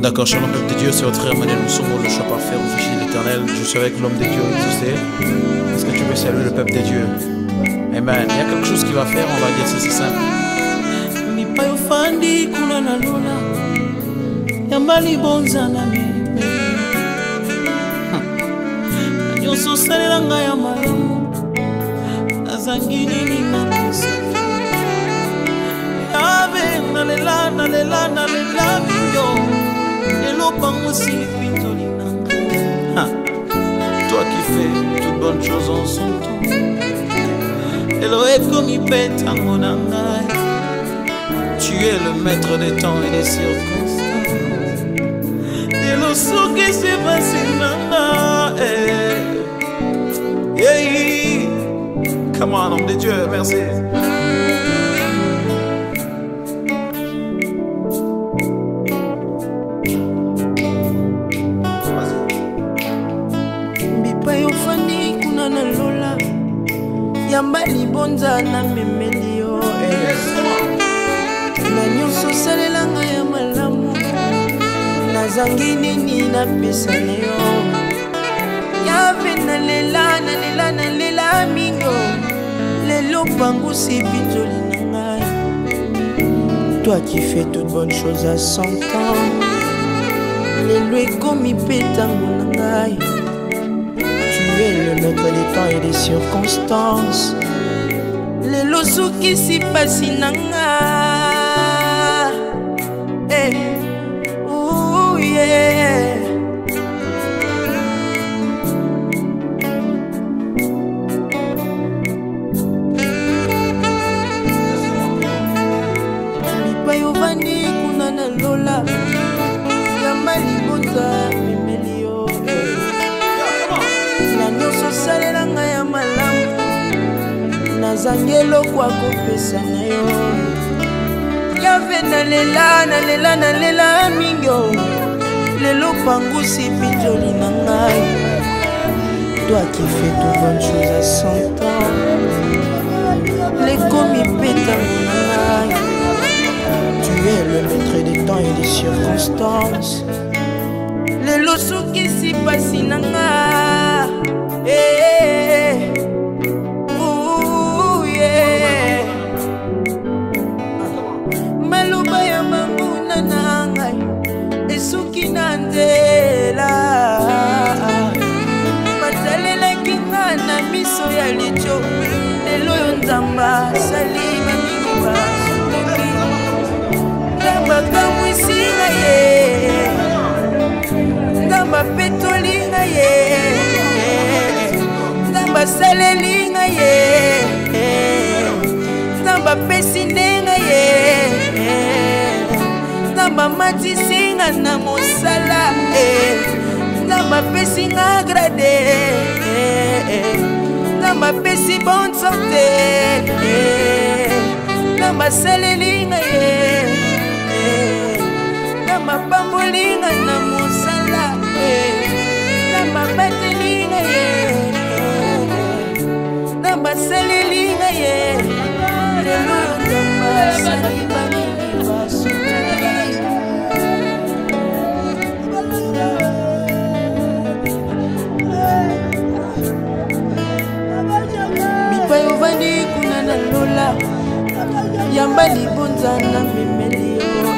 D'accord, shalom peuple de Dieu, c'est votre frère Manuel Moussomo, le choix parfait, refuge de l'éternel. Je suis avec l'homme de Dieu, exaucé. Est-ce que tu veux saluer le peuple de Dieu? Amen. Il y a quelque chose qu'il va faire, on va dire c'est simple. Mipayo fandi kuna na luna Yambali bonza na mime Nyoso salelanga ya malamu Azangini ni namusa Yave nalela minyo Elo pango silipito linanga Toi qui fais toutes bonnes choses en son temps. Elo eko mi peta monanga Tu es le maître des temps et des circonstances. Et le saut qui s'est passé maintenant. Hey. Come on, homme de Dieu, merci. Mipayo fani kuna na lola Yambali bonza na memelio Na nyuso salelanga ya malamu Nazangi nini na pesa leo Yave nalela mingo Lelo pango si binjoli na ngai Toi qui fais toutes bonnes choses à 100 ans Lelo ekomi petango na ngai Tu es le maître des temps et des circonstances Lelo suki si pasi na ngai Ooh, yeah. Mipayo vandi kuna na lola Yambali bonza mimelio Na nyoso salelanga ya malamu Nazangelo kwa kopesa na yo Yave nalela mingo Lelo pangusi pinjoli na ngai Toi qui fais toutes bonnes choses à 100 ans Leko mi peta na ngai Tu es le maître des temps et des circonstances Lelo suki si pasi na ngai Ooh, yeah. Maluba ya manguna na ngai Esuki na nzela Batalelaki nga na miso ya licho Lelo yo nzamba salima mingi basuki Nzamba kamwisi nga ye Nzamba petoli nga ye Nzamba saleli nga ye Nzamba pesi ndenga ye Nzamba matisi nga na mosala Nzamba pesi nga grade Nzamba pesi bonne santé Nzamba saleli nga ye Nzamba pamboli nga na mosala Nzamba bateli nga ye Nzamba saleli nga ye Lelo Nzamba saliba mingi basuki Mipayo vandi kuna na lola Yambali bonza na memelio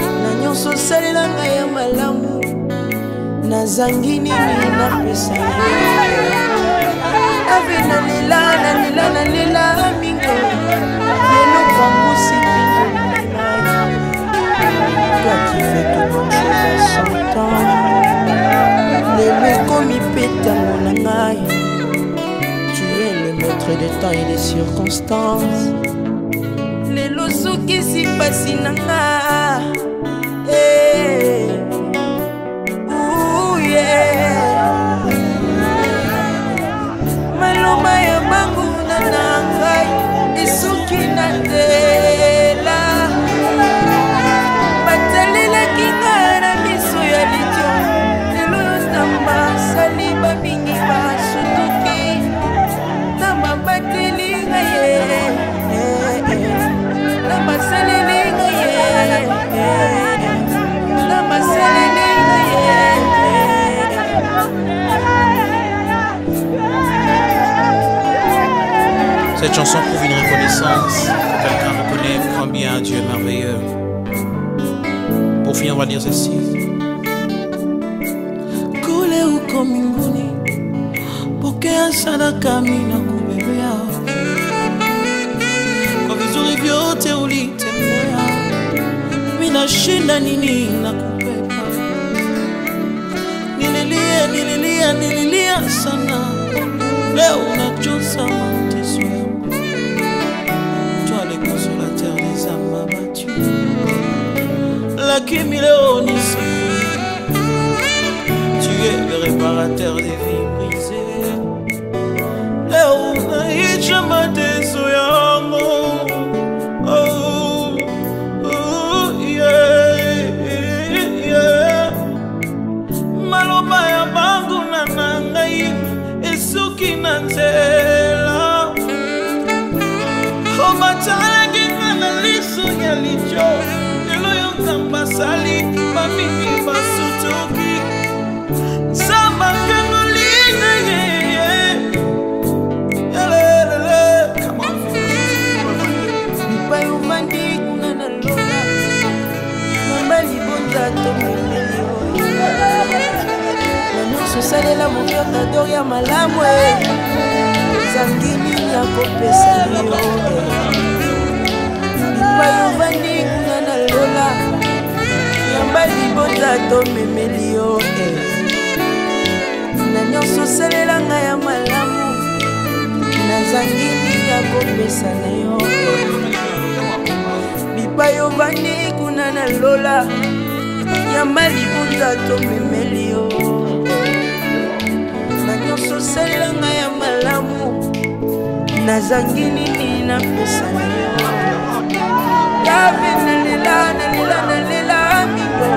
Na nyonso salelanga ya malamu Nazangi nini na pesa Ave nalela mingo Lelo pangusi pinjoli na ngai Toi qui fais toutes bonnes choses à 100 ans Lelo ekomi petango na ngai Tu es le maître des temps et des circonstances Lelo suki si pasi na ngai Ooh, yeah. Maloma ya banguna na ngai Esuki na nzela Batalelaki nga na miso ya lidio Lelo Nzamba saliba mingi basutuki Nzamba bateli nga ye Nzamba saleli nga ye Cette chanson prouve une reconnaissance. Quelqu'un reconnaît combien Dieu est merveilleux. Pour finir, on va dire ceci. Kule uko mbinguni, pokea sadaka mina kubebea. Kwa vizuri vyote ulitembea, mina shinda nini na kubeba. Nililia sana, leo unachosa mateso yangu. Toi le consolateur des âmes abattues, lakini leo ni siku. Tu es le réparateur des vies brisées. Leo unaisha mateso yangu. Oh, oh, yeah, yeah. Maloba ya bangu na nangai esuki na nzela. Obatala kingana liso ya licho. Lelo yonzamba sali mamimi basutoki. Sama kanolina come on. Mipai umandi kuna na lola. Mambali bonza tomemeli. Nanusu salela mon cœur t'adore ya malamwe. Zangini ya kopesa yo. Mipai umandi kuna na lola. Mambali bonza tomemeli yo. Nyonso salela nga ya malamu nazangini ya kopesa na yo. Bipai ovandi kuna na lola yamba libunda tomemeli yo. Na nyonso salela nga ya malamu nazangini na pesa na yo. Yabe nalela mingo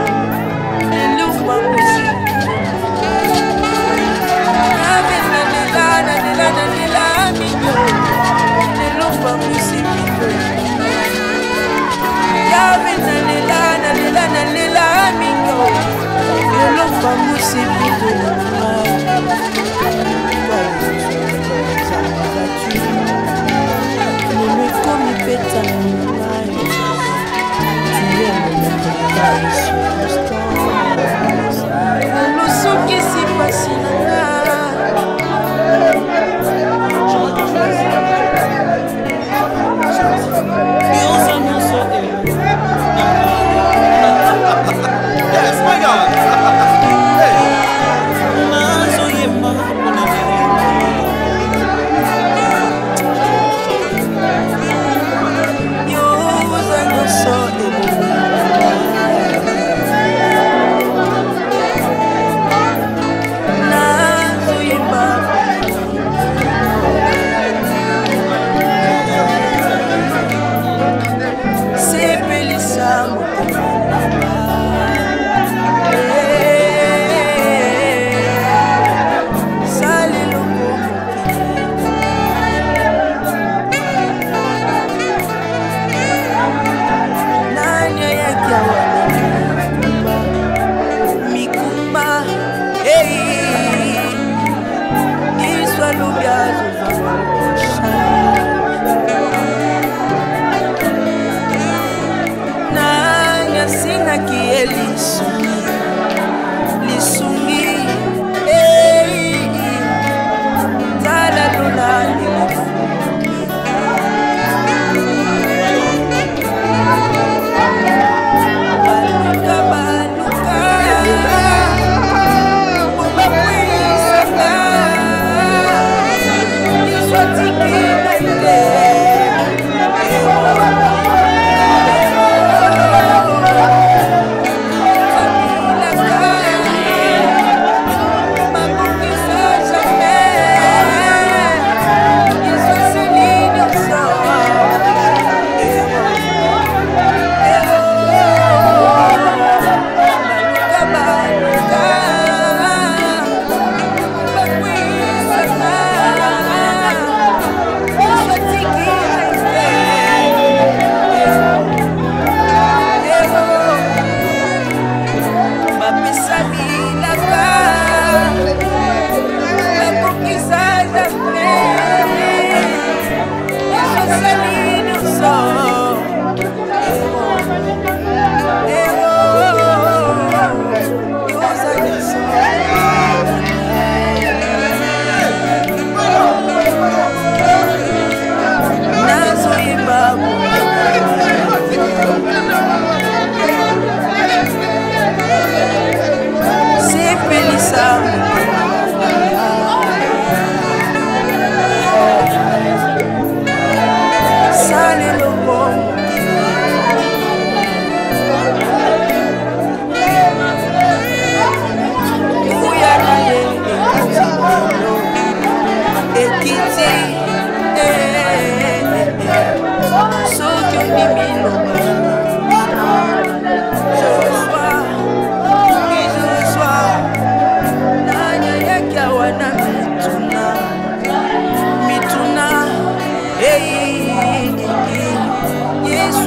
eluwa kosi.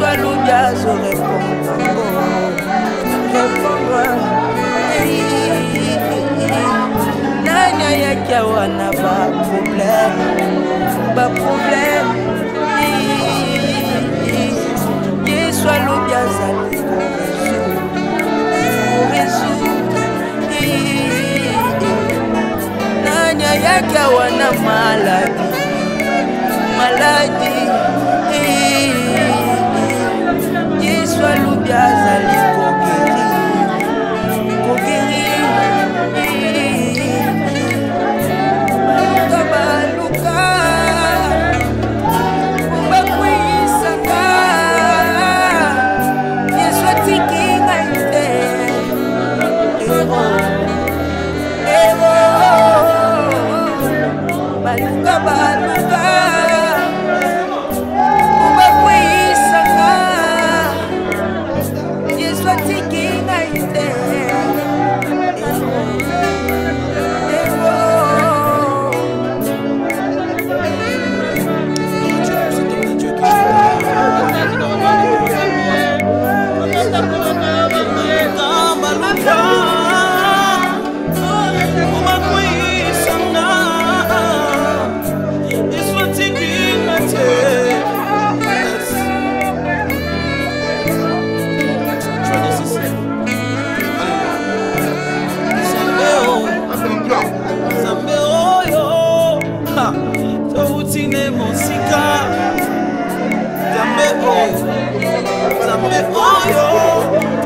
soit l'audience répondre. Nanya yaki wana ba problème Yesu alobi azali korésoudre Nanya yaki wana maladie Yesu alobi azali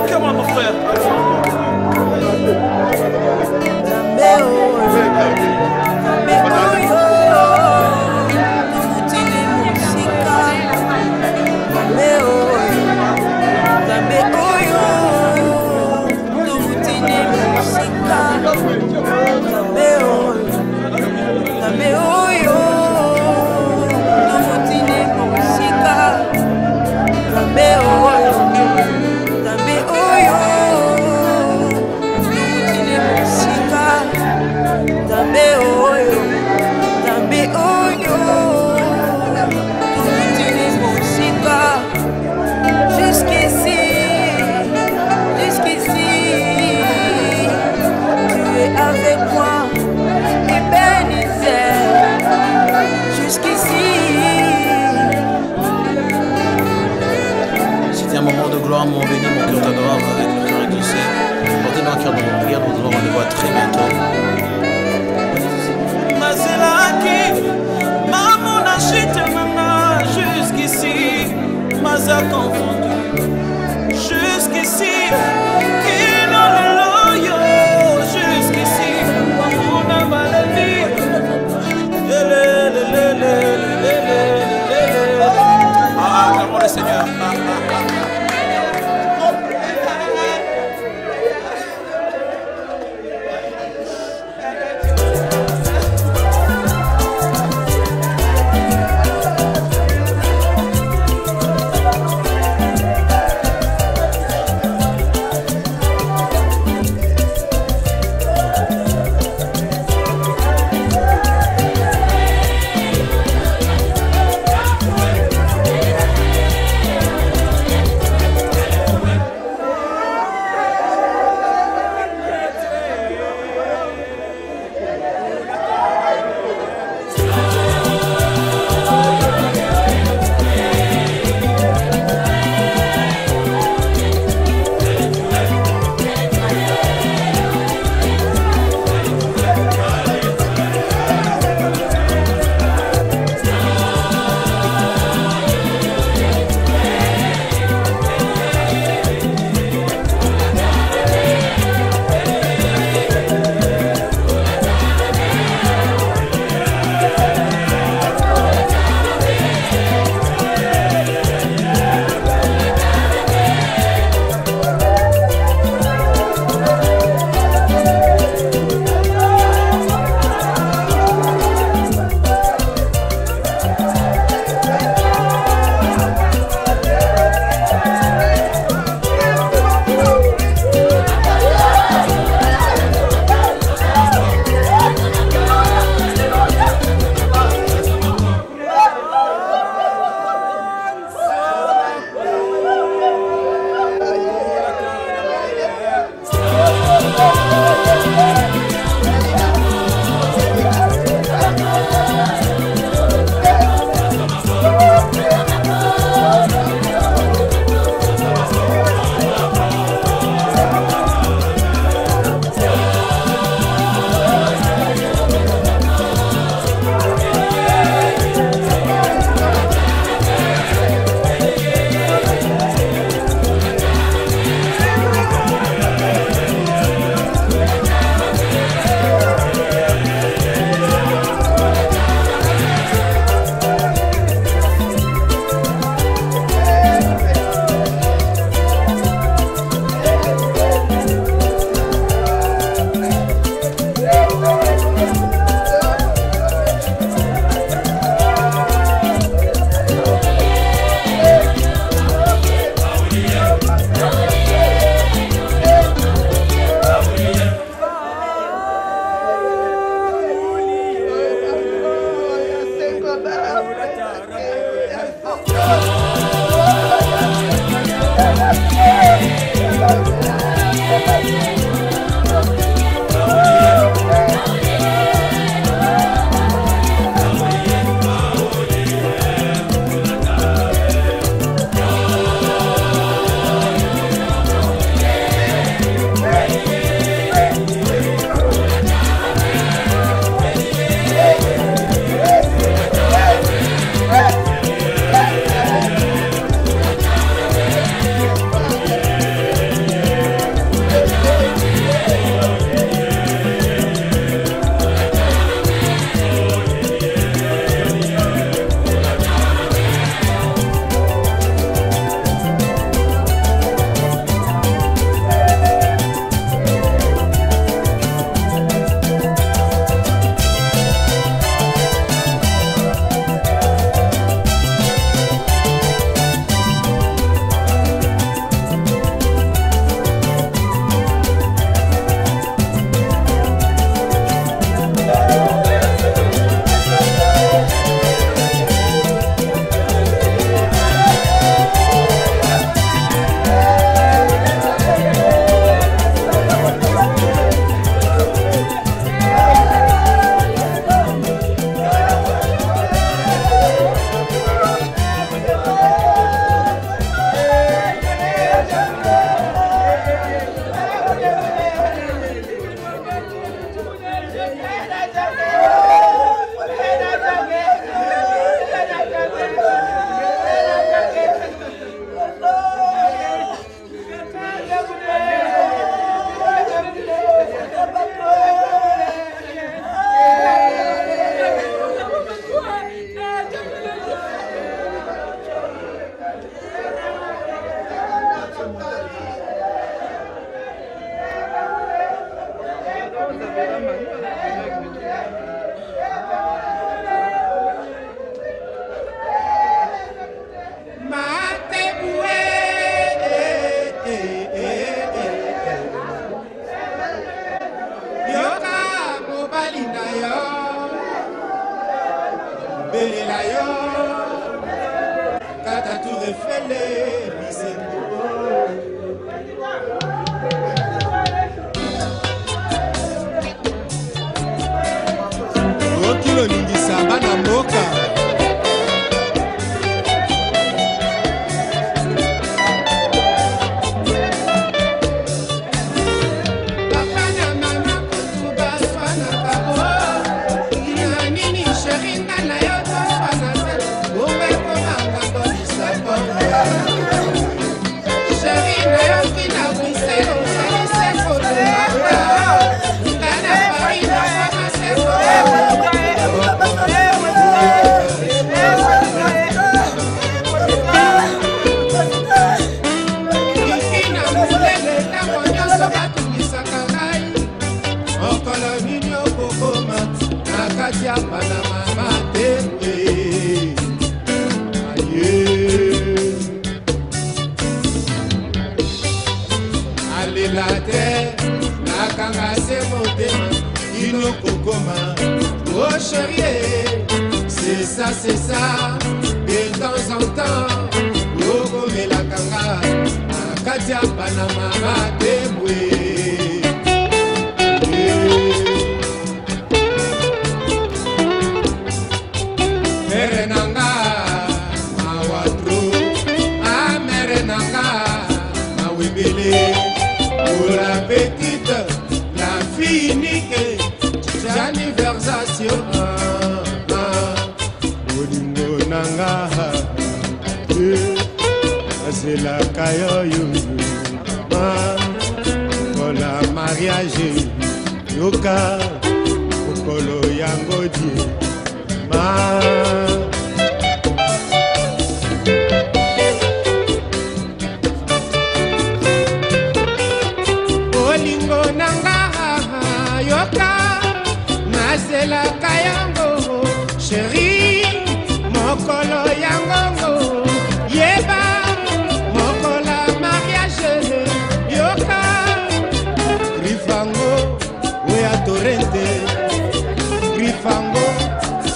Come on, my friend. Un moment de gloire, mon béni, mon cœur t'adore avec le cœur exaucé. Portez-nous un cœur de mon prière, nous devons rendez-vous à très bientôt. Mazelaki, maman achète maman jusqu'ici, Maza confondu. Jusqu'ici, qu'il a le loyo, jusqu'ici, on a maladie. Ah, comment le Seigneur.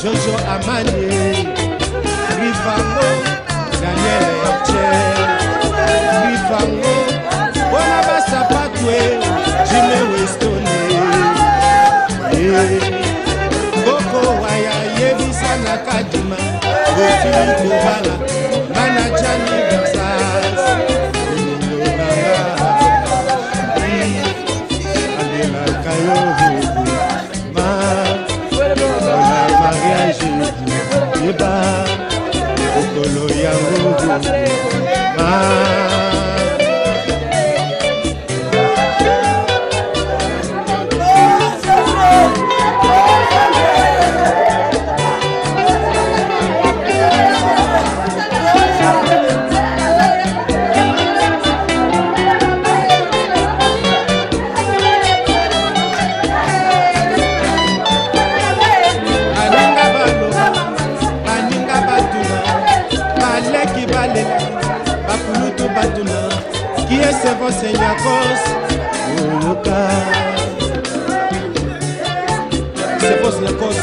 Jojo Amani, Rifango, Daniel Eche, Rifango, bona basapatwe, Jimmy Westone. Boko waya yebisa na kadima, Gofili Kubala, Manajani Versailles. Adela Kayo, mariage, Yeba, Okolo Yango, qui est ce bon Seigneur cause c'est bon Seigneur cause,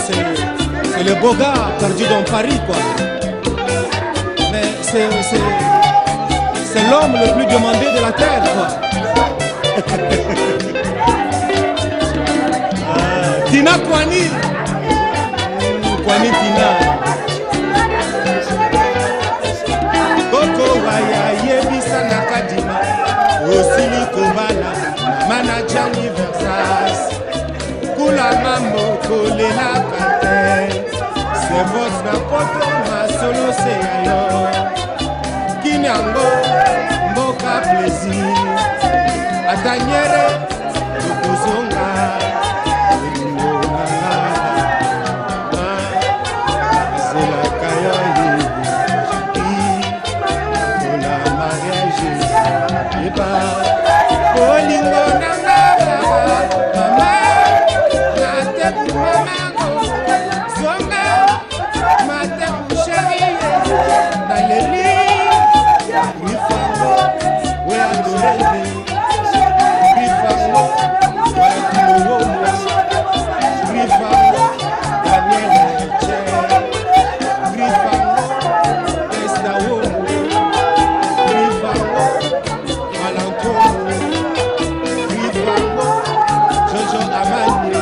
c'est le beau gars perdu dans Paris quoi. Mais c'est l'homme le plus demandé de la terre quoi. Tina Kwani Tina Koko waya yebisa na kadima Osili Kubala Manajani Versailles Kula mambo kolela kate Se vote na poto ma solo se ayo Kinyango mboka plaisir Atanyere Tukuzonga Zela kaya Olingo nanga mama na te mamango zonga mate chérie na leli rifango we adorende rifango wa tuwo rifango Daniel che rifango esta wo rifango Jojo Amani,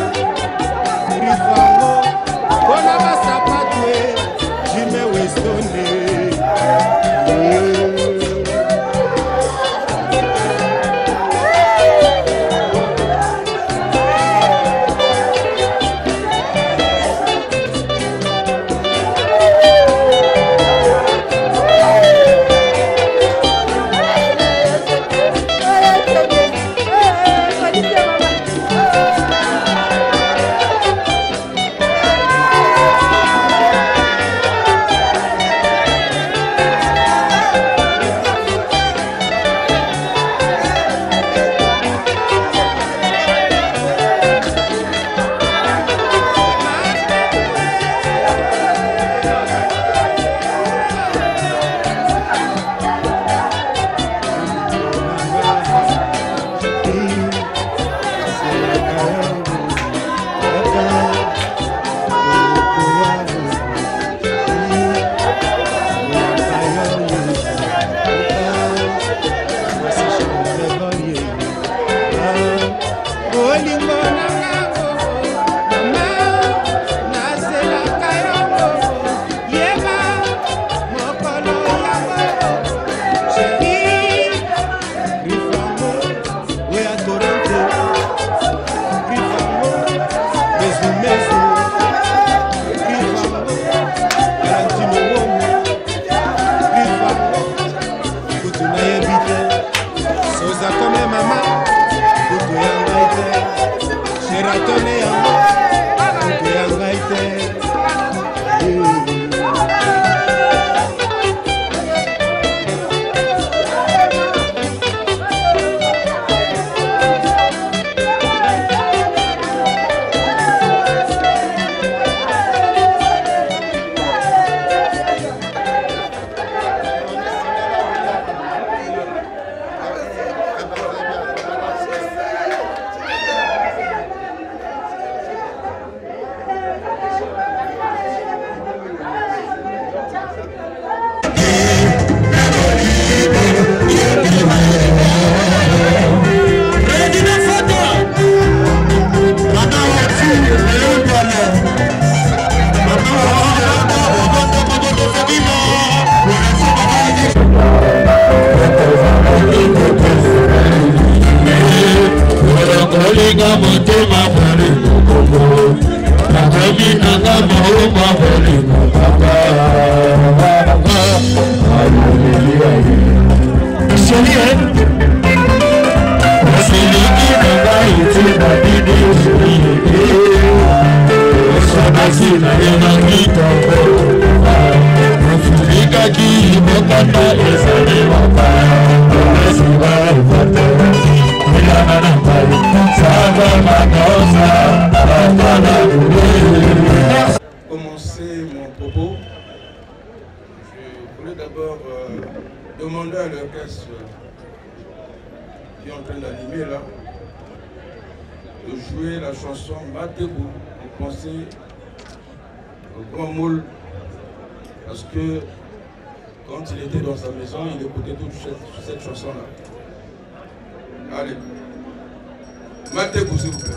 Rifango, Bona Basapatwe, Jimmy Westone. motema bali kokomo Nakomi nanga mauma bali kokaka Hallelujah Osiliki nanga iti na didi usiliki Osanasi na yena kitoko Osilika ki imokanda esani wapaya Olesiwa ufate Commencer mon propos, je voulais d'abord demander à l'orchestre qui est en train d'animer là de jouer la chanson Matebou et penser au grand moule parce que quand il était dans sa maison, il écoutait toute cette chanson là. Allez. Matebou, s'il vous plaît.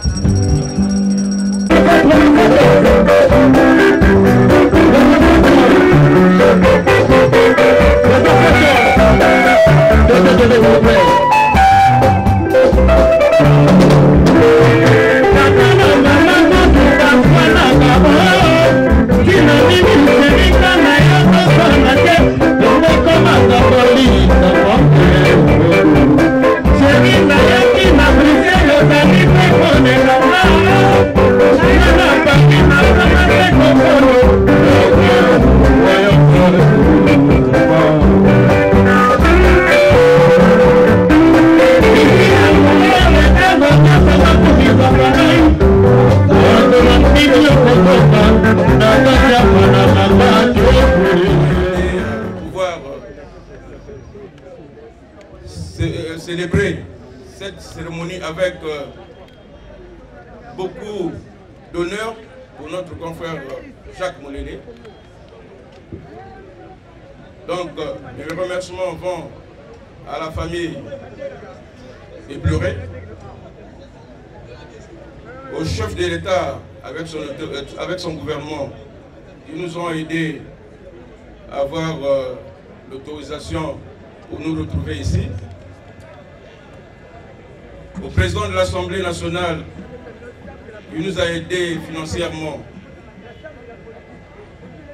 Célébrer cette cérémonie avec beaucoup d'honneur pour notre confrère Jacques Moulélé. Donc, mes remerciements vont à la famille des Pleurés, au chef de l'État avec son gouvernement qui nous ont aidés à avoir l'autorisation pour nous retrouver ici, au président de l'Assemblée nationale qui nous a aidés financièrement,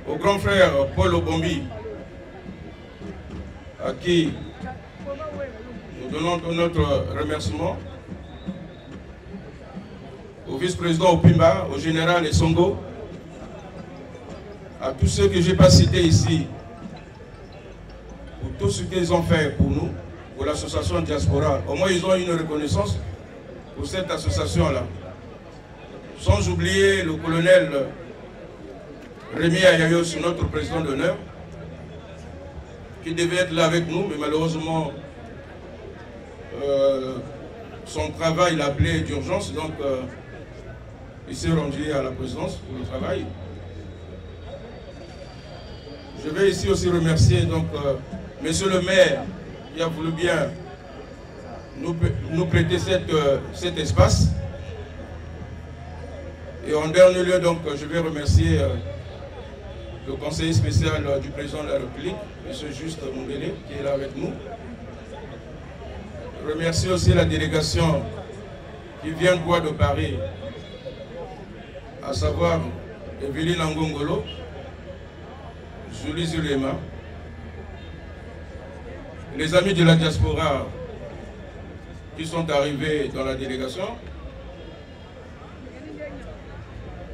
au grand frère Paul Obombi, à qui nous donnons notre remerciement, au vice-président Opimba, au général Essongo, à tous ceux que je n'ai pas cités ici, pour tout ce qu'ils ont fait pour nous, pour l'association Diaspora. Au moins, ils ont une reconnaissance pour cette association-là. Sans oublier le colonel Rémi Ayayos, notre président d'honneur, qui devait être là avec nous, mais malheureusement, son travail l'a appelé d'urgence, donc il s'est rendu à la présidence pour le travail. Je vais ici aussi remercier donc monsieur le maire qui a voulu bien nous prêter cet espace. Et en dernier lieu, donc, je vais remercier le conseiller spécial du président de la République, M. Juste Moubélé, qui est là avec nous. Je remercie aussi la délégation qui vient de Bois de Paris, à savoir Evelyne Angongolo, Julie Zulema, les amis de la diaspora qui sont arrivés dans la délégation.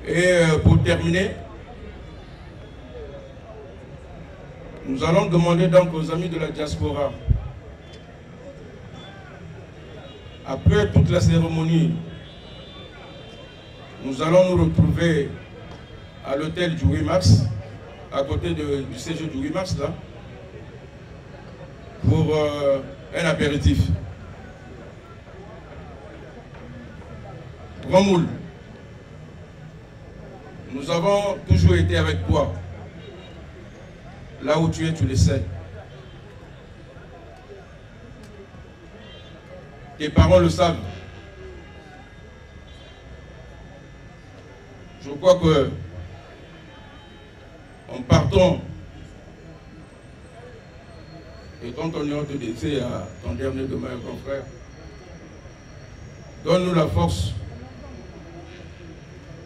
Et pour terminer, nous allons demander donc aux amis de la diaspora, après toute la cérémonie, nous allons nous retrouver à l'hôtel du 8 mars, à côté du séjour du 8 mars, là, pour un apéritif. Grand Moule, nous avons toujours été avec toi. Là où tu es, tu le sais. Tes parents le savent. Je crois que en partant et quand on ira te laisser à ton dernier demain, grand frère, donne-nous la force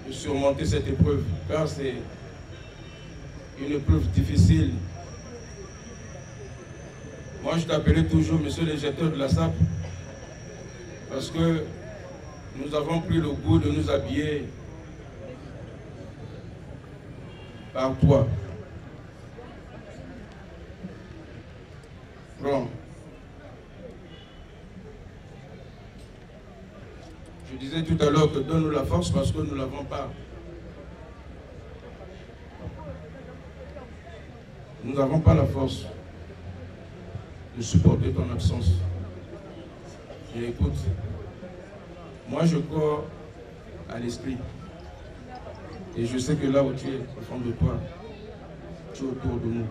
de surmonter cette épreuve, car c'est une épreuve difficile. Moi, je t'appelais toujours monsieur le directeur de la SAP, parce que nous avons pris le goût de nous habiller par toi. Bon. Je disais tout à l'heure que donne-nous la force parce que nous ne l'avons pas. Nous n'avons pas la force de supporter ton absence. Et écoute, moi je crois à l'esprit. Et je sais que là où tu es, au fond de toi, tu es autour de nous.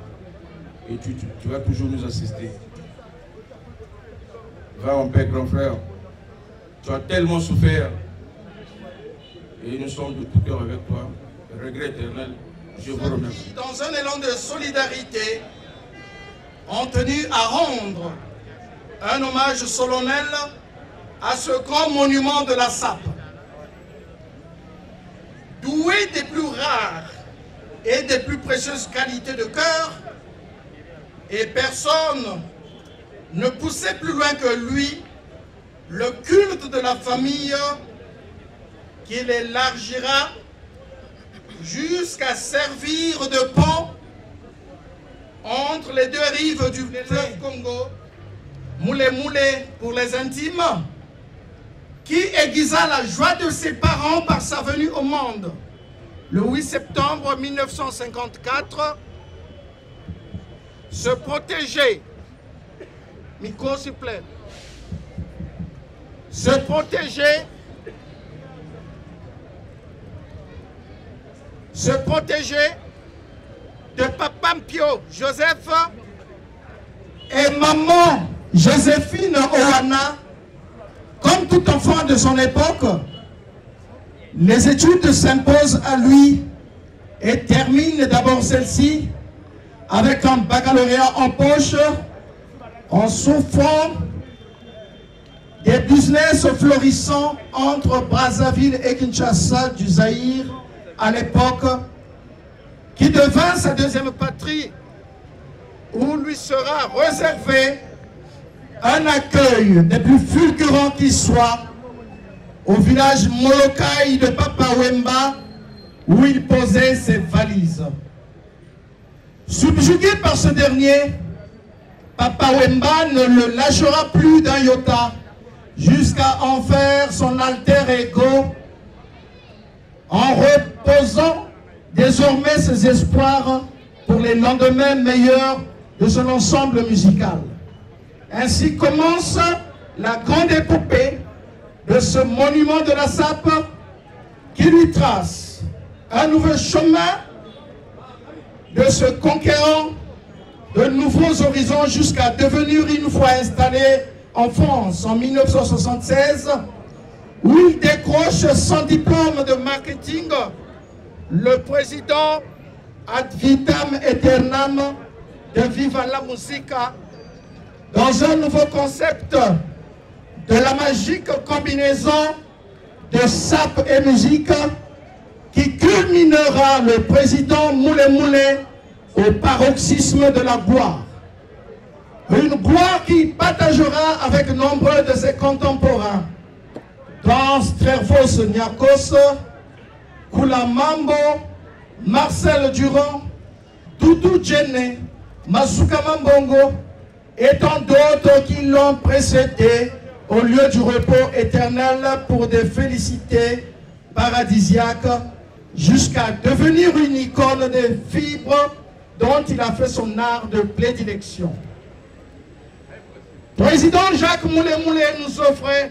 Et tu vas toujours nous assister. Va en paix, grand frère. Tu as tellement souffert. Et nous sommes de tout cœur avec toi. Regret éternel, je vous remercie. Dans un élan de solidarité, ont tenu à rendre un hommage solennel à ce grand monument de la SAP. Doué des plus rares et des plus précieuses qualités de cœur, et personne ne poussait plus loin que lui le culte de la famille qu'il élargira jusqu'à servir de pont entre les deux rives du fleuve Congo, Moulé Moulé pour les intimes, qui aiguisa la joie de ses parents par sa venue au monde le 8 septembre 1954, se protéger, micro s'il vous plaît, se protéger de Papa Mpio Joseph et maman Joséphine Oana. Comme tout enfant de son époque, les études s'imposent à lui et termine d'abord celle-ci avec un baccalauréat en poche, en souffrant des business florissants entre Brazzaville et Kinshasa du Zaïre à l'époque, qui devint sa deuxième patrie, où lui sera réservé un accueil des plus fulgurants qui soit au village Molokai de Papa Wemba, où il posait ses valises. Subjugué par ce dernier, Papa Wemba ne le lâchera plus d'un iota jusqu'à en faire son alter ego, en reposant désormais ses espoirs pour les lendemains meilleurs de son ensemble musical. Ainsi commence la grande épopée de ce monument de la SAP qui lui trace un nouveau chemin de ce conquérant de nouveaux horizons jusqu'à devenir une fois installé en France en 1976, où il décroche son diplôme de marketing, le président ad vitam aeternam de Viva la Musica, dans un nouveau concept de la magique combinaison de SAP et musique qui culminera le président Moulé Moulé au paroxysme de la gloire. Une gloire qui partagera avec nombreux de ses contemporains, dans Strervos Niakos, Kula Mambo, Marcel Durand, Doudou Djene, Masuka Mambongo, et tant d'autres qui l'ont précédé au lieu du repos éternel pour des félicités paradisiaques, jusqu'à devenir une icône des fibres dont il a fait son art de prédilection. Président Jacques Moulé Moulé nous offrait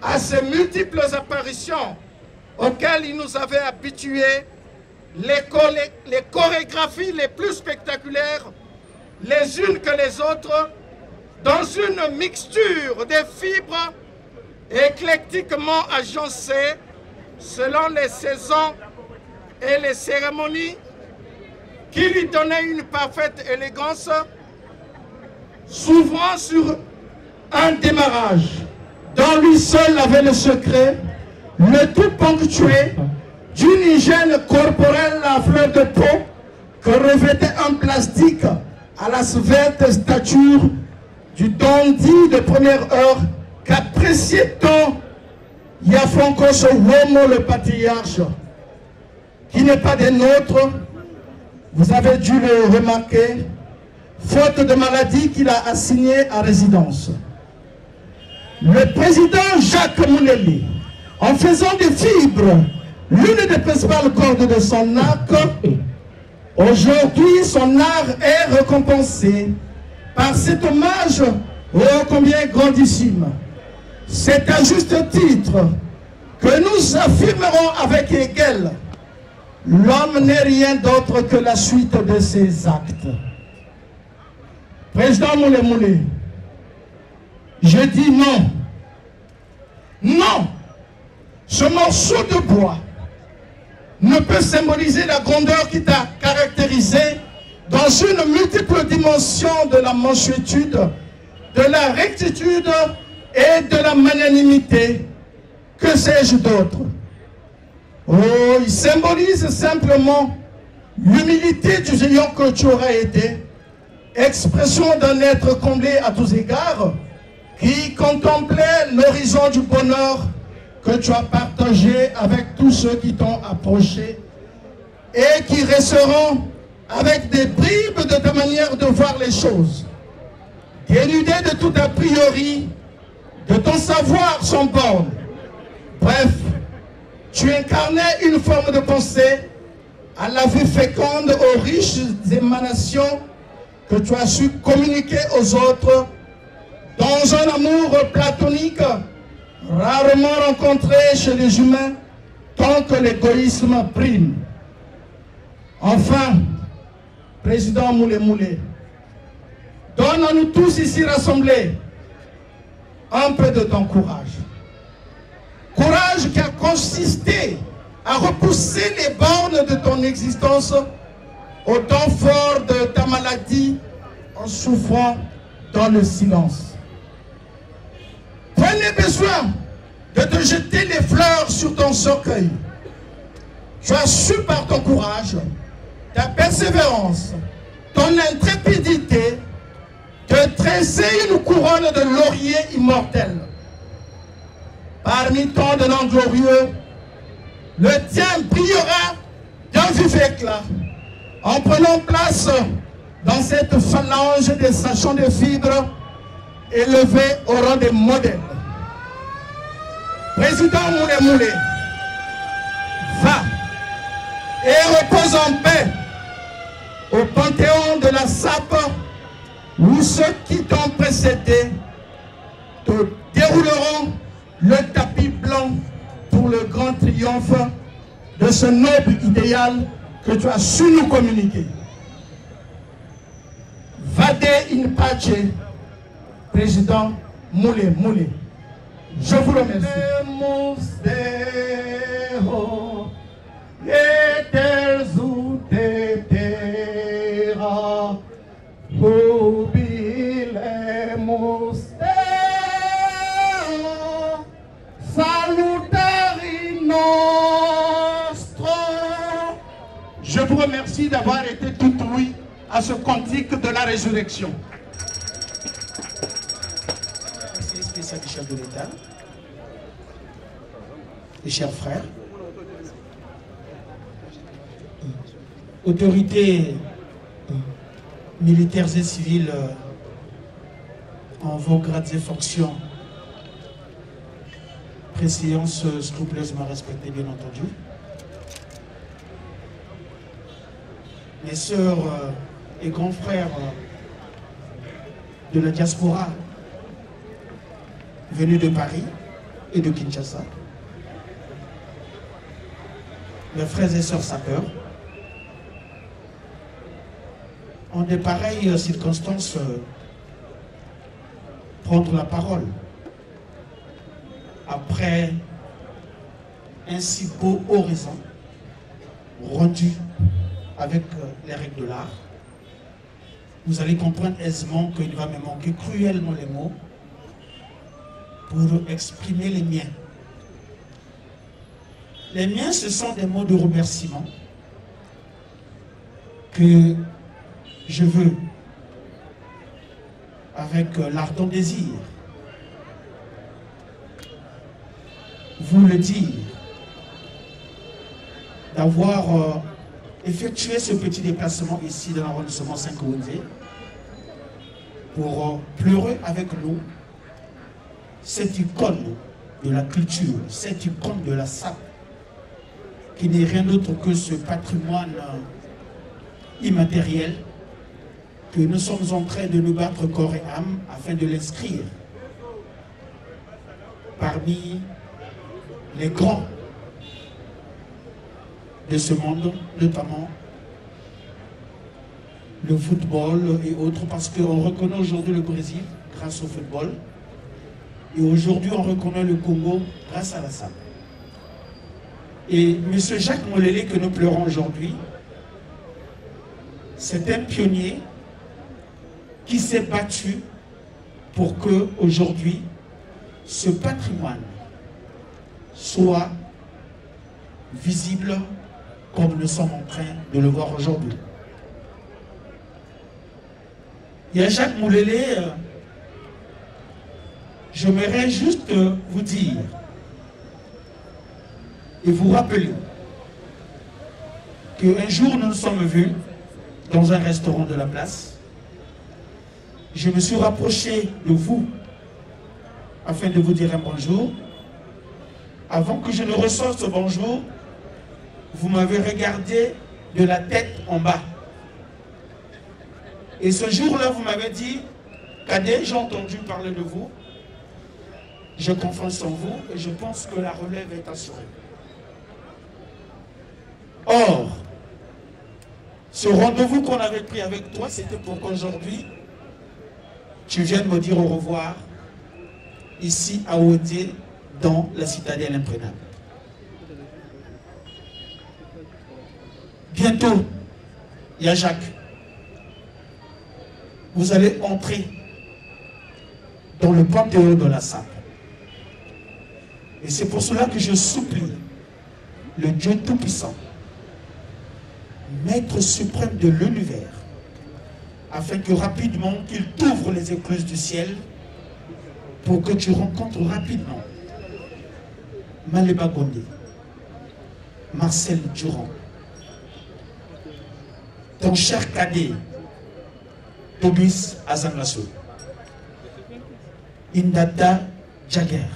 à ses multiples apparitions auxquelles il nous avait habitués les chorégraphies les plus spectaculaires, les unes que les autres, dans une mixture des fibres éclectiquement agencées selon les saisons et les cérémonies, qui lui donnaient une parfaite élégance, s'ouvrant sur un démarrage dont lui seul avait le secret, le tout ponctué d'une hygiène corporelle à fleur de peau que revêtait un plastique à la svelte stature du dandy de première heure qu'appréciait tant Yafonkos Womo le patriarche, qui n'est pas des nôtres, vous avez dû le remarquer, faute de maladie qu'il a assigné à résidence. Le président Jacques Mouneli, en faisant des fibres l'une des principales cordes de son arc, aujourd'hui son art est récompensé par cet hommage ô combien grandissime. C'est à juste titre que nous affirmerons avec égal: l'homme n'est rien d'autre que la suite de ses actes. Président Moulé Moulé, je dis non. Non, ce morceau de bois ne peut symboliser la grandeur qui t'a caractérisé dans une multiple dimension de la mansuétude, de la rectitude et de la magnanimité. Que sais-je d'autre? Oh, il symbolise simplement l'humilité du géant que tu aurais été, expression d'un être comblé à tous égards, qui contemplait l'horizon du bonheur que tu as partagé avec tous ceux qui t'ont approché et qui resteront avec des bribes de ta manière de voir les choses, dénudé de tout a priori, de ton savoir sans borne. Bref, tu incarnais une forme de pensée à la vie féconde, aux riches émanations que tu as su communiquer aux autres dans un amour platonique rarement rencontré chez les humains tant que l'égoïsme prime. Enfin, président Moulé Moulé, donne à nous tous ici rassemblés un peu de ton courage. Courage qui a consisté à repousser les bornes de ton existence au temps fort de ta maladie en souffrant dans le silence. Prenez besoin de te jeter les fleurs sur ton cercueil. Tu as su par ton courage, ta persévérance, ton intrépidité, de tresser une couronne de laurier immortel. Parmi tant de noms glorieux, le tien brillera d'un vif éclat, en prenant place dans cette phalange des sachants de fibres élevés au rang des modèles. Président Moulé Moulé, va et repose en paix au panthéon de la SAP, où ceux qui t'ont précédé te dérouleront le tapis blanc pour le grand triomphe de ce noble idéal que tu as su nous communiquer. Vade in pace, président Moulé Moulé. Je vous remercie. Je vous remercie d'avoir été tout oui à ce cantique de la résurrection. Conseiller spécial du chef de l'État, les chers frères, autorités militaires et civiles en vos grades et fonctions, préséance scrupuleusement respectée bien entendu, mes sœurs et grands frères de la diaspora venus de Paris et de Kinshasa, mes frères et sœurs sapeurs, en de pareilles circonstances, prendre la parole après un si beau horizon rendu avec les règles de l'art, vous allez comprendre aisément qu'il va me manquer cruellement les mots pour exprimer les miens. Les miens, ce sont des mots de remerciement que je veux, avec l'ardent désir, vous le dire, d'avoir effectué ce petit déplacement ici dans l'arrondissement 5 Wenze pour pleurer avec nous cette icône de la culture, cette icône de la SAP, qui n'est rien d'autre que ce patrimoine immatériel que nous sommes en train de nous battre corps et âme afin de l'inscrire parmi les grands de ce monde, notamment le football et autres, parce qu'on reconnaît aujourd'hui le Brésil grâce au football, et aujourd'hui on reconnaît le Congo grâce à la SAP. Et M. Jacques Molélé, que nous pleurons aujourd'hui, c'est un pionnier qui s'est battu pour que aujourd'hui ce patrimoine soit visible comme nous sommes en train de le voir aujourd'hui. Il y a Jacques Molélé, j'aimerais juste vous dire et vous rappeler qu'un jour nous nous sommes vus dans un restaurant de la place. Je me suis rapproché de vous afin de vous dire un bonjour. Avant que je ne reçoive ce bonjour, vous m'avez regardé de la tête en bas. Et ce jour-là, vous m'avez dit, Cadet, j'ai entendu parler de vous, je confiance en vous et je pense que la relève est assurée. Or, ce rendez-vous qu'on avait pris avec toi, c'était pour qu'aujourd'hui, tu viennes me dire au revoir ici à Wenze, dans la citadelle imprenable. Bientôt, il y a Jacques. Vous allez entrer dans le panthéon de la SAP. Et c'est pour cela que je supplie le Dieu Tout-Puissant, Maître suprême de l'univers, afin que rapidement, qu'il t'ouvre les écluses du ciel pour que tu rencontres rapidement Maléba Gondé, Marcel Durand, ton cher cadet, Tobis Azangaso, Indata Jagger,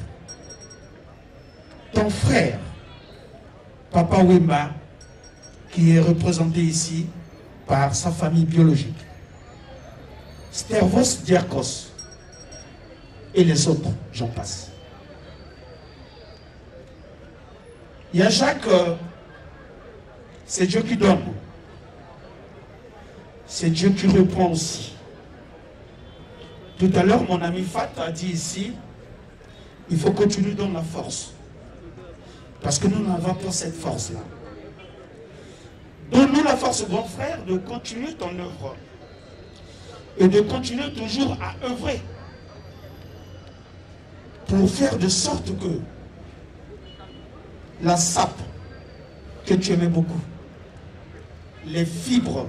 ton frère, Papa Wemba, qui est représenté ici par sa famille biologique, Stervos Diakos, et les autres, j'en passe. Il y a Jacques, c'est Dieu qui donne. C'est Dieu qui reprend aussi. Tout à l'heure, mon ami Fat a dit ici, il faut que tu nous donnes la force. Parce que nous n'avons pas cette force-là. Donne-nous la force, grand frère, de continuer ton œuvre. Et de continuer toujours à œuvrer. Pour faire de sorte que la SAP que tu aimais beaucoup, les fibres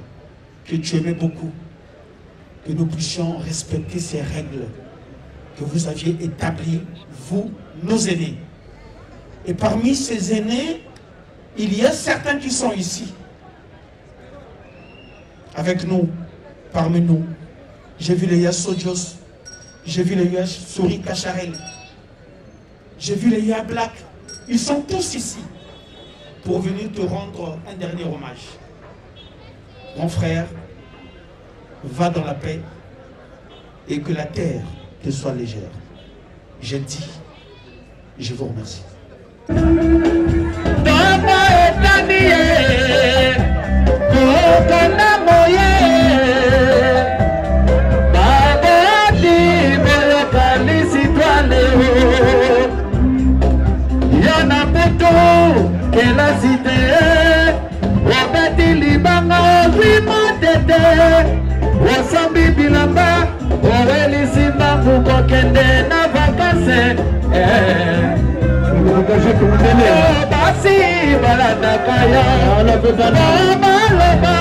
que tu aimais beaucoup, que nous puissions respecter ces règles que vous aviez établies, vous, nos aînés. Et parmi ces aînés, il y a certains qui sont ici, avec nous, parmi nous. J'ai vu les Yassodios, j'ai vu les Yassori Kacharel, j'ai vu les Ya Black. Ils sont tous ici pour venir te rendre un dernier hommage. Mon frère, va dans la paix et que la terre te soit légère. Je dis, je vous remercie. Que la cité, Wabati Libanga, Wimotete, Wasambi Bilamba, Oweli Simba, Kukokende, na vacances, basi balandaka yo baloba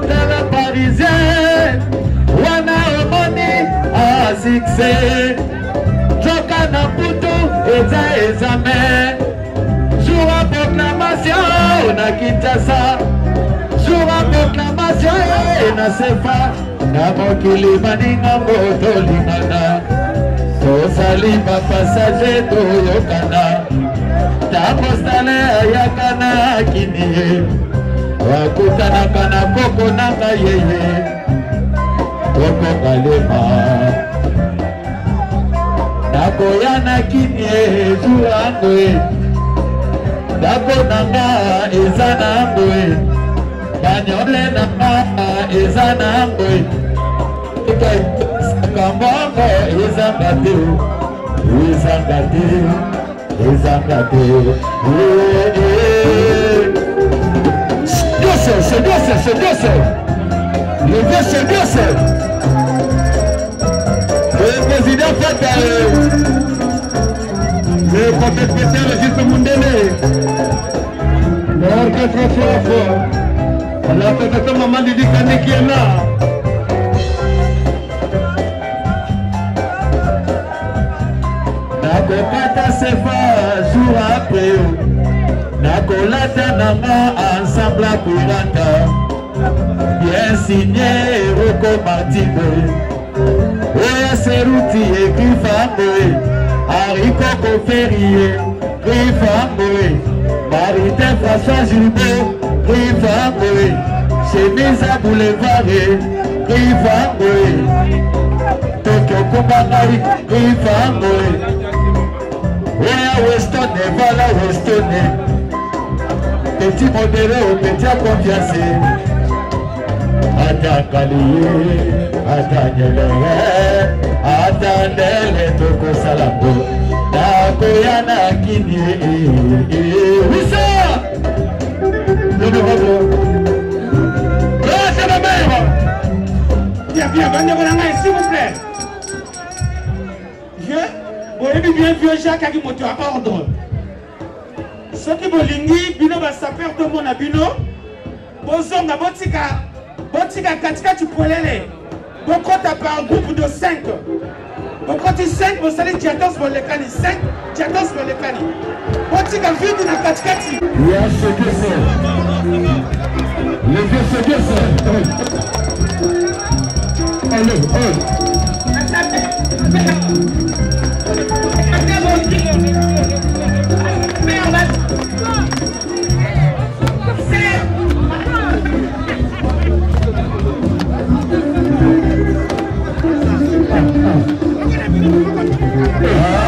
tala parisien wana omoni asukse joka na putu eza ezame jour à proclamation na Kinshasa jour à proclamation na sefa na mokili maninga moto lingana tosali bapasager toyokana takostale ayakana kinie wakutanaka na koko nanga yeye koko kalema nakoyana kinie juangwe dako nanga eza nangwe banyole nanga eza nangwe Kamanga ezangate c'est Dieu le vieux c'est Dieu le président fait le propriétaire Juste Mundele l'orchestre fort la fête maman Didi Kane qui est là. Nakokata sefa jour après nakolata nanga ensemble à Kurata bien signé Roko Martino Oya Seruti écrit Famboé Hariko Koferie écrit Famboé Marité François Gilbert écrit Famboé Chemise à Boulevard écrit Famboé Tokyo Kubangai écrit Famboé Oya Weston et voilà Weston petit modèle au petit à confiance Atakaliye Atanyele Atandele Toko Salabo Nakoyana Kini Wissa Le numéro c'est la mère. Bien, s'il vous plaît. Vous avez bien vu Jacques qui monte à ordre. Ce qui vous lingi, bino va saper de mon abino. Bozonga botika katika tupolele. Bokota par un groupe de 5. Bokoti 5, vous allez Diatos Bolekani 5, Diatos Bolekani. Botika vide na katikati. Yes, c'est le vieux allez.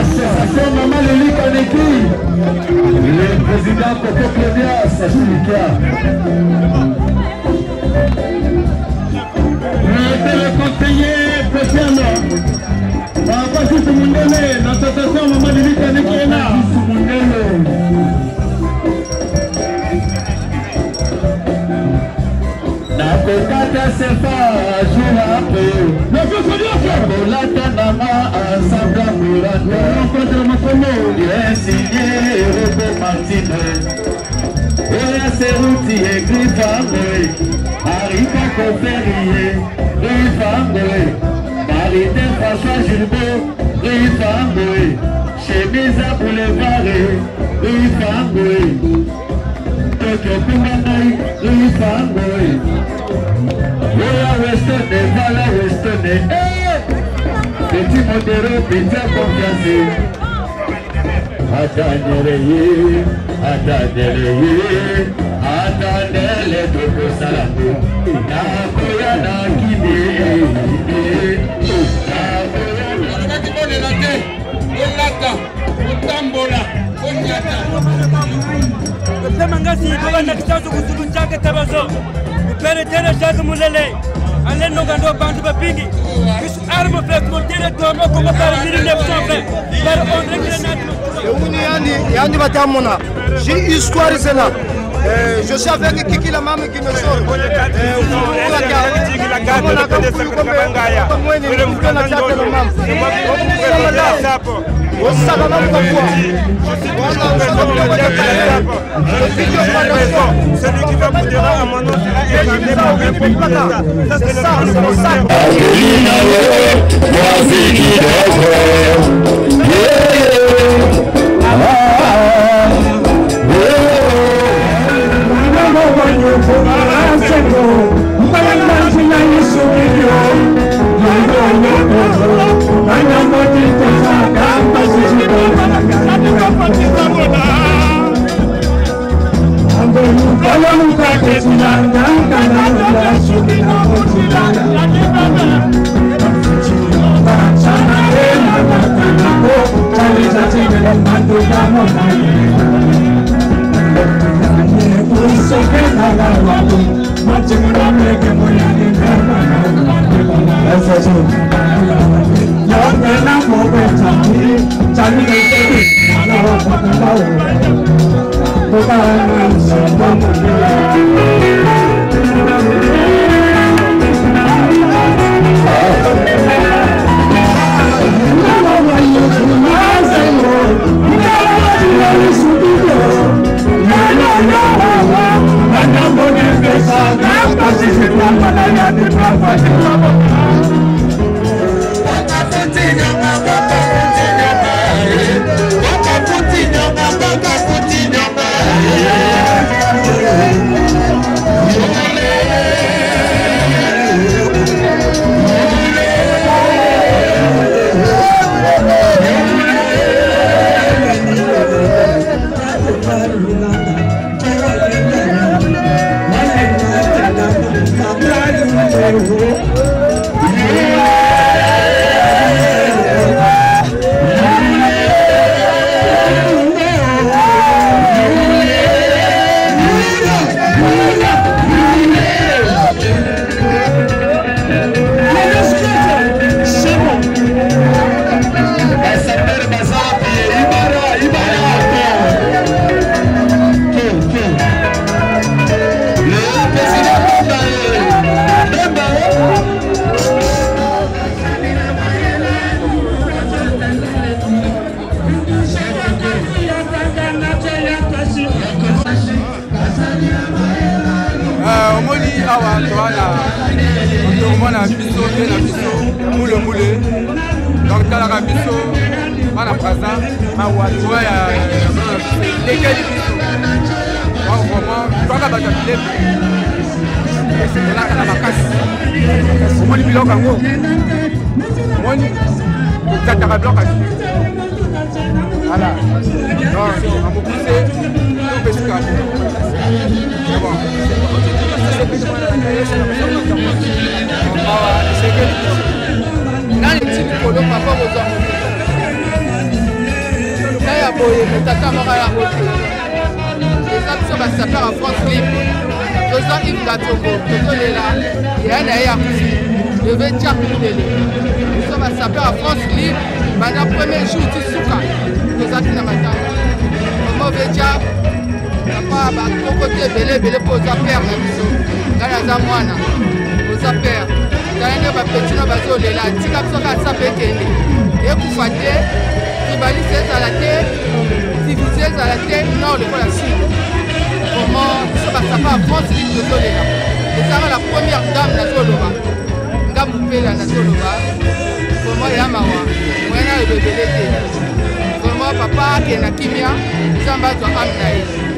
Association Maman Leli Kaneki, le président Coco Clénia Sachilika. Le téléconseiller Pétiana, Papa Juste Mundele, l'association Maman Leli Kaneki est là. Nakokata sefa jour après Nakolata nama ensemble à Kurata Rencontre Makomo Bien signé Roko Martino Oya Seruti écrit Famboé Harika Koferie Rue Famboé Marité François Gilbert Rue Famboé Chemise à Boulevard Rue Famboé Tokyo Kumanai Rue Famboé Oya Weston et voilà Weston petit modéré, petit à confiance Attendez Toko Salabo Nakoya na Kine Mangasi, Baba Kisazo Kusukunjaka Tabazo, Peretele Jacques Mulele, Alain Nogando Bandu Bapingi, this arme fait monter le tomo comme par 1920, par André Grenade. Yani Batamona, j'ai histoire c'est là. Je suis avec Kiki la maman qui me sort. Celui qui va vous dire à mon nom sera Papa qui est na kimia, Zamba doit amener.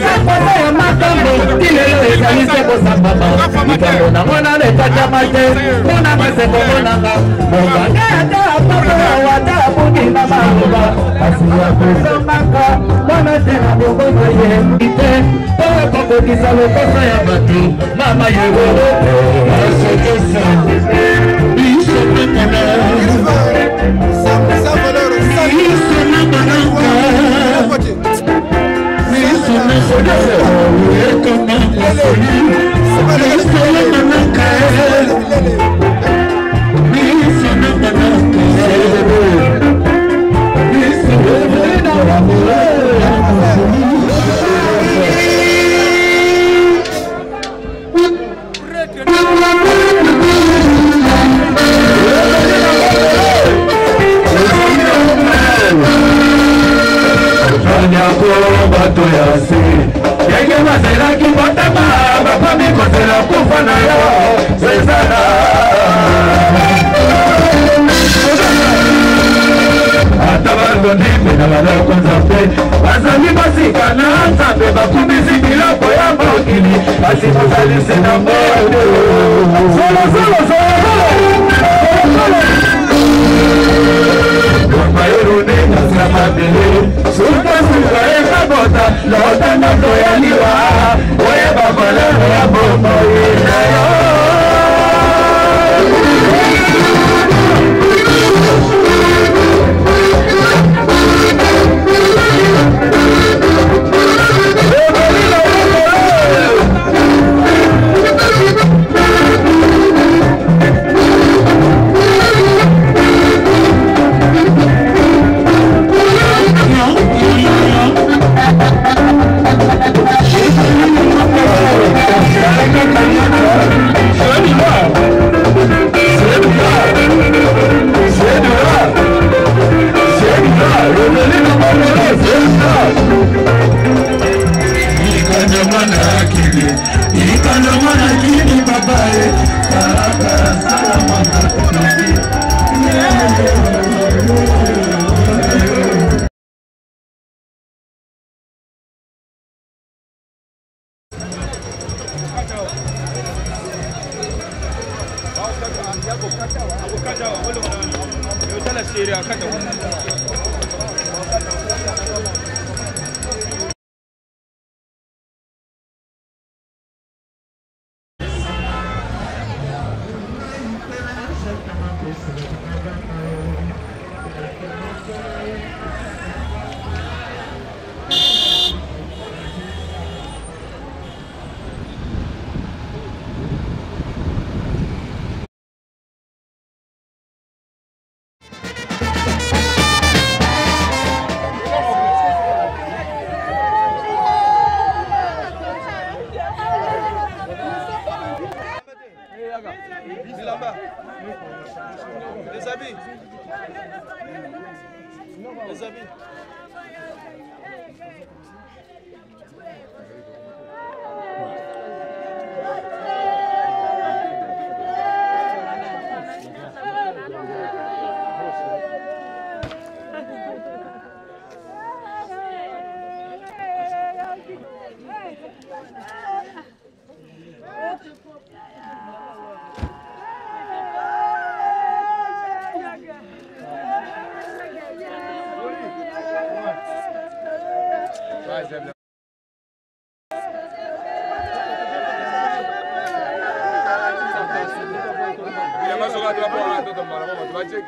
ya makambo tilelo ezali se kosambama likambo na mwana lekatama te mpona maseko monanga mobanga ata apapona wata abundinga maloba kasi ya kozambaka mwana te na bongoma yebi te oyo kokokisa lokosa ya bato mama yewolo asekesa biso pekana biso na bananga bato ya se yenge bazelaki botama bapami kozela kufa na yo sezana ata bandondi pena baloko nzambe bazali basika na nzambe bakumisi biloko ya mokili kasi bozali se na mbongo Mayurune nasamabele suka suka ekabota lota nando ya liwa oye babala ya bomba inayo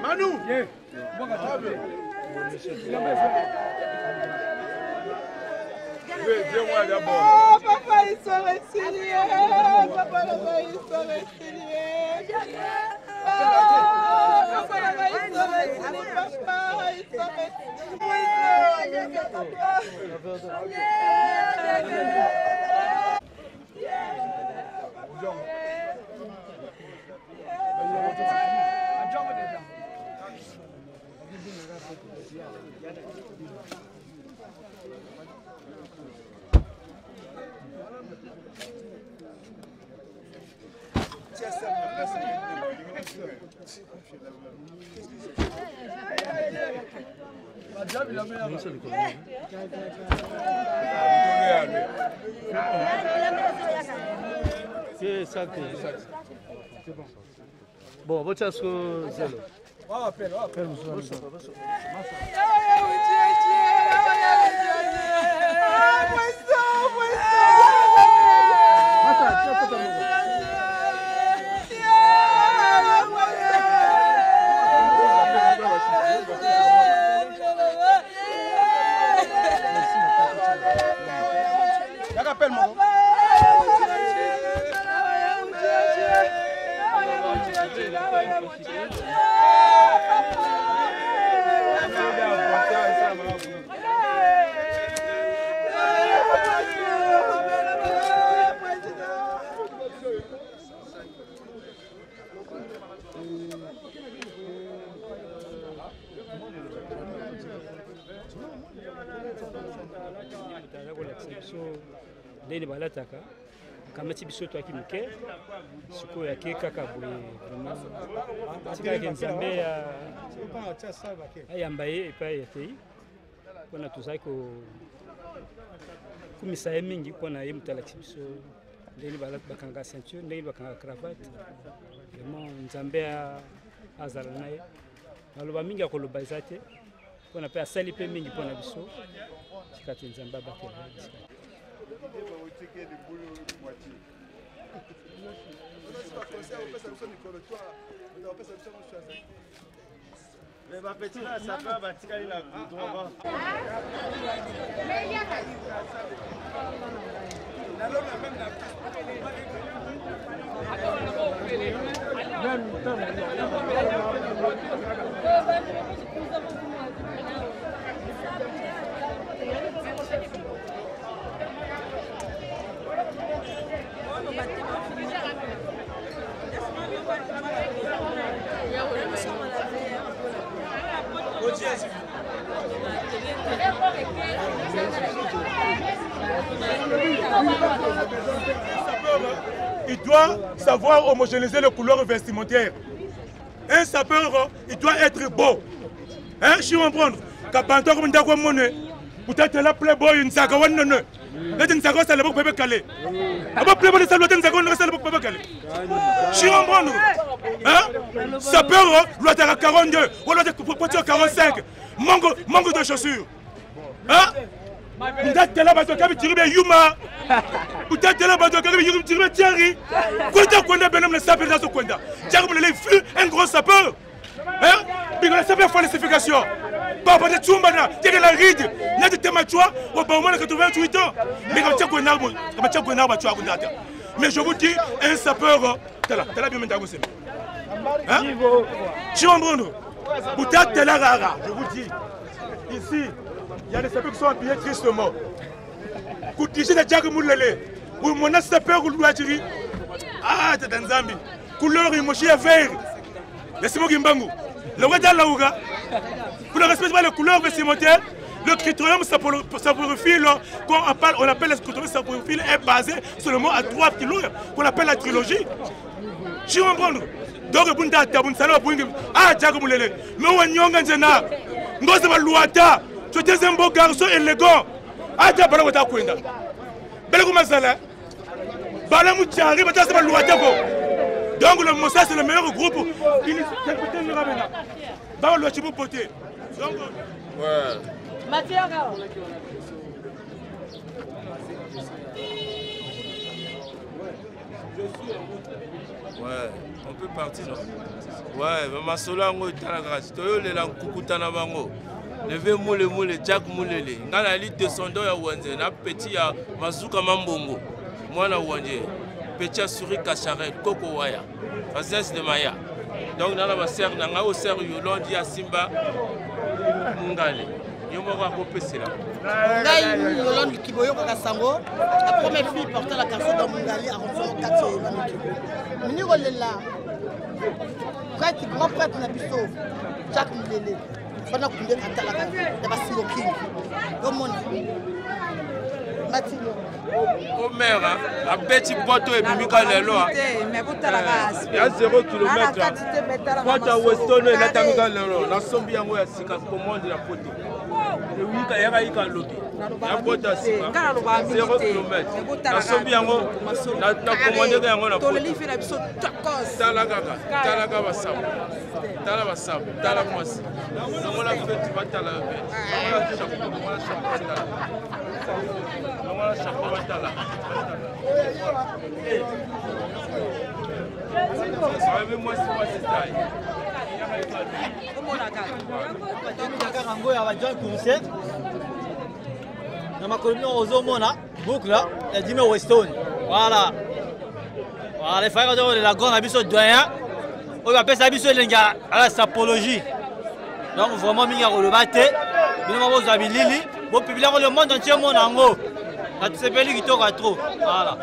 Manu! Oh, papa, ils sont résignés. Papa, ils sont résignés. Papa, ils sont résignés. Papa, ils sont C'est ça. C'est bon. Bon, votre chasse zéro. Appelle. ndeni balataka kamati biso to akimike siko yake kaka boye vraiment tikake nzambe ayamba ye epai yatei mpona tozali kumisa ye mingi mpona ye moto alakisi biso ndeni bakanga ceinture ndeni bakanga cravate vraiment nzambe azala na ye maloba mingi akoloba eza te mpona mpe asali mpe mingi mpona biso tika te nzambe abatela Mais ma petite là, ça va, va tirer la drogue. Il doit savoir homogénéiser les couleurs vestimentaires. Un sapeur, il doit être beau. Hein, je suis en prendre. Kapanto comme ndako mone. Peut-être la playboy une saga one ne. Là une saga ça le bébé calé. Aba playboy ça le saga on ça le bébé calé. Je suis en prendre. Hein? Sapeur doit être à 42 ou doit être à 45. Manque de chaussures. Hein? Peut-être là bato kabi tiribe yuma. Peut-être là bato kabi yuma tiribe tiari. Kwenda benam le sapeur dans ce kwenda. Tiari le fut un gros sapeur. Hein? Puis le sapeur falsification. Papa de Tchumbana, tiens la ride, n'a de Temachua, ou pas au moins 88 ans. Mais quand tu as un arbre, tu as un arbre, tu as un arbre. Mais je vous dis, un sapeur, t'as la bien maintenant. Hein? Je suis en Bruno. Peut-être t'es là rara, je vous dis. Ici, il y a des sapeurs qui sont habillés tristement. Quand tu dis que tu as un moulele, ou mon sapeur ou l'ouadjiri, ah, t'es dans Zambi. Couleur, il m'a vert. Laissez-moi Gimbangu. Le roi d'Alaouga, pour ne respecter pas les couleurs vestimentaires, le critérium saporophile, on appelle le critérium saporophile, est basé seulement à 3 kilos, qu'on appelle la trilogie. Je suis en prendre. Donc, Bunda Tabun Salo Bungim, ah, Djagomulele, mais on y a un général. Ngoza Luata, tu es un beau garçon élégant. Ah, Djabalawata Kwenda. Belgumazala, Balamouchari, Batasama Luata. Donc le Mossa c'est le meilleur groupe. Il est le Ramena. Dans le Chibou Poté. Ouais. Matiaga. Ouais, on peut partir, non? Ouais, mais ma solango est à la grâce. Toyo le lang kukutana bango. Levez moule, Jack moulele. Ngana lit descendant ya Wanze. Na petit ya Mazuka Mambongo. Moi na Wanze. Petit Suri Kacharel, Koko Waya, Fazès de Maya. Donc, dans la serre, dans la serre, Yolande, Simba, Mungale. Yomoro a coupé cela. Yolande Kiboyo Kasango, la première fille portant la carrière dans Mungali à Renfort 4 et Miniro Lela. Quand grand prêtre n'a pu sauver, Jacques Moulele, pendant qu'on est à la carrière, il y a Basilo King. Comment au maire, à Betty Boto et Mimika Lelo. Il y a 0 km. Quand à Weston et la Tamika Lelo, la Sombiango et Sika commande la photo. dans ma colonie aux Mona, boucle là, il y a 10 000 Weston. Voilà. Voilà, les frères de la grande abysso doyen. On appelle ça abysso à la sapologie. Donc vraiment, il y a le baté. Il y a Lili. Bon, public le monde entier, mon ango. La TCPL qui tourne trop. Voilà.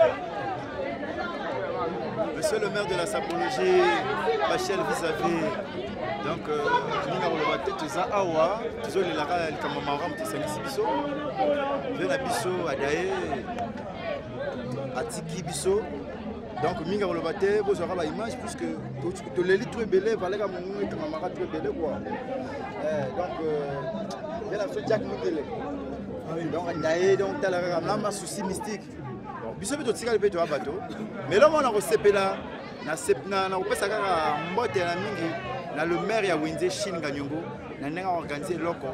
Monsieur le maire de la sapologie, Bachel vis-à-vis. Donc, nous avons le bateau de Zahawa, nous avons le camamaram de Saint-Bisso, nous avons Bisso, Adaye, Atiki Bisso. Donc, nous avons le bateau, vous aurez l'image, puisque tout l'élite très belle, voilà, comme nous, le camamaram très belle. Donc, il y a la Jack Moutelé. Donc, Adaye, donc, tu as un souci mystique. Bisso, tu as le bateau. Mais là, on a reçu là, on a reçu là, na le maire ya Wenze Chine Ganyongo, na organisé loko.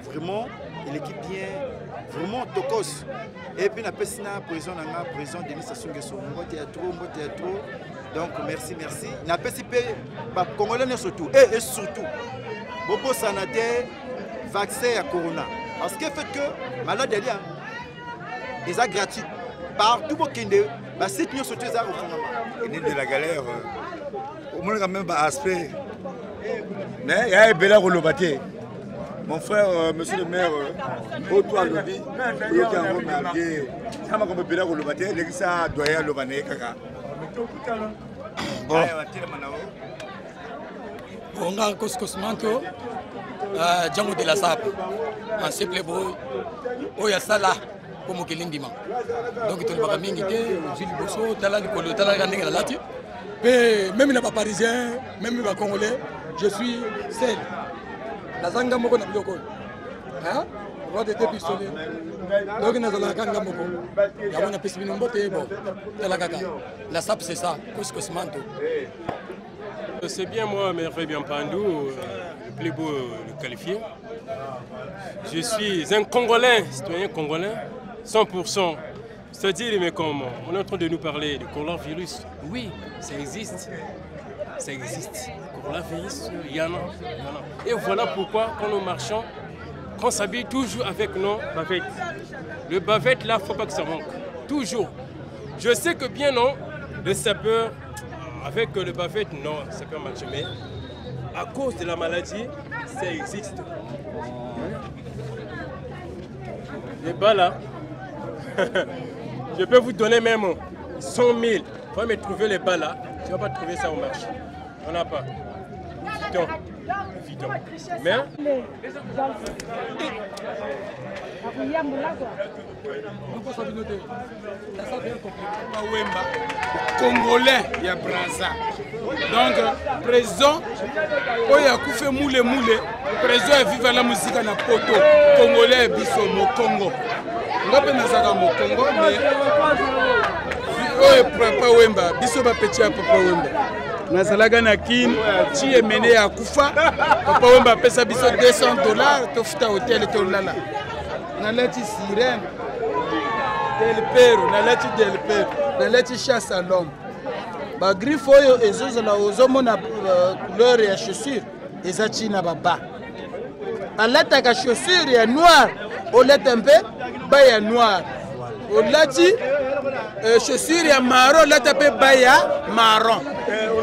Vraiment, il équipe bien, vraiment tokos. Et puis na pesina président na président Denis Sassou Nguesso, mbote ya trop. Donc merci. Na pesipé ba congolais surtout et surtout bobo sanate vaccin à corona. Parce que fait que malade ali ils a gratuit partout au Kende, ba site nous surtout ça au fond. Il est de la galère. Au moins quand même ba aspect. Mais il y a un bel relobatier. Mon frère, monsieur le maire, au toit lobby, il y a un homme marié. Il y a un bel relobatier, il y a un doyen lobané kaka. Bon, on a Cosmanto, Django de la Sap, un simple boy, Oya Sala, comme Kilindima. Donc il y a un mingi, Gilles Bosso, Talent de Talent de la Lati. Même les Parisiens, même les Congolais, je suis seul. La Zanga Moko n'a plus de col. Hein? Roi de pistolet. Donc, il y a la Zanga Moko. Il y a un pessimiste de bon. La SAP, c'est ça. Cosmanto. C'est bien moi, Merveille Biampandou, le plus beau le qualifié. Je suis un Congolais, citoyen congolais, 100%. C'est-à-dire, mais comme on est en train de nous parler de coronavirus, oui, ça existe. Ça existe. Le coronavirus, il y en a. Et voilà pourquoi, quand nous marchons, qu'on s'habille toujours avec nos bavettes. Le bavette, là, il ne faut pas que ça manque. Toujours. Je sais que bien non, le sapeur, avec le bavette, non, ça peut marcher. Mais à cause de la maladie, ça existe. Les bas là, je peux vous donner même 100 000. Il faut me trouver les bas là. Tu ne vas pas trouver ça au marché. On n'a pas. Évident. Mais Congolais, il y a Brazza. Donc, président, il y a Koufé Moule, président est vivant la musique à Poto. Congolais, Bisso, Congo. On va pas Congo, mais Papa Wemba, Bisso va petit à Papa Wemba. Nazalaga na kin, ti est mené à Koufa. Papa Wemba paie sa biso $200, to futa hôtel to lala. Na leti sirène. Del Pero, na leti Del Pero, na leti chasse à l'homme. Ba grifo yo ezozo na ozomo na couleur ya chaussure, ezati na baba. Alata ka chaussure ya noir, o leta un peu, ba ya noir. O lati chaussure ya marron, leta pe ba ya marron.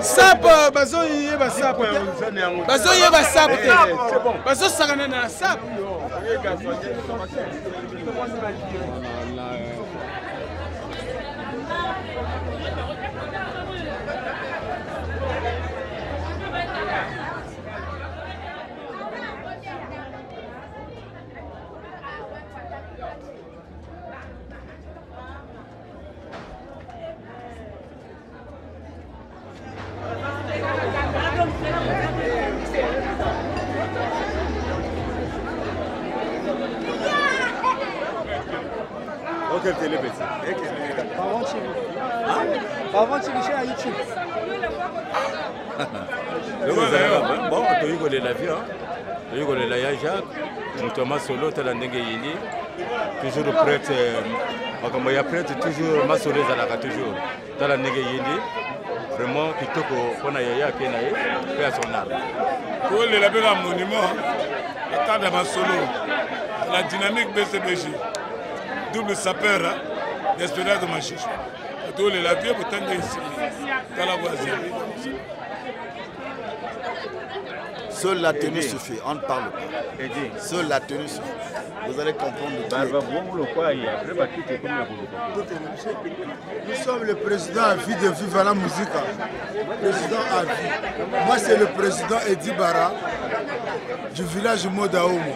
Sap bazo yeba sap. Bazo yeba sap. Bazo sakana na sap. quelle télé petit? Avant tu à YouTube. Bon, tu as eu la vie, tu as eu la Jacques, Thomas Solo, tu as toujours prêtre, il y a prêtre toujours Massolé Zalaka toujours, tu as vraiment qui te qu'on a yaya qui est à son âme. Pour les labels à monument, le temps de Masolo, la dynamique BCBG, double sapeur, l'espérance de ma chiche. Tous les labiers pour tendre ici, dans la voisin. Seule la tenue suffit, on ne parle pas. Seule la tenue suffit. Vous allez comprendre Nous sommes le président à vie de Viva la musique. Président à vie. Moi, c'est le président Edi Bara du village Modaomo.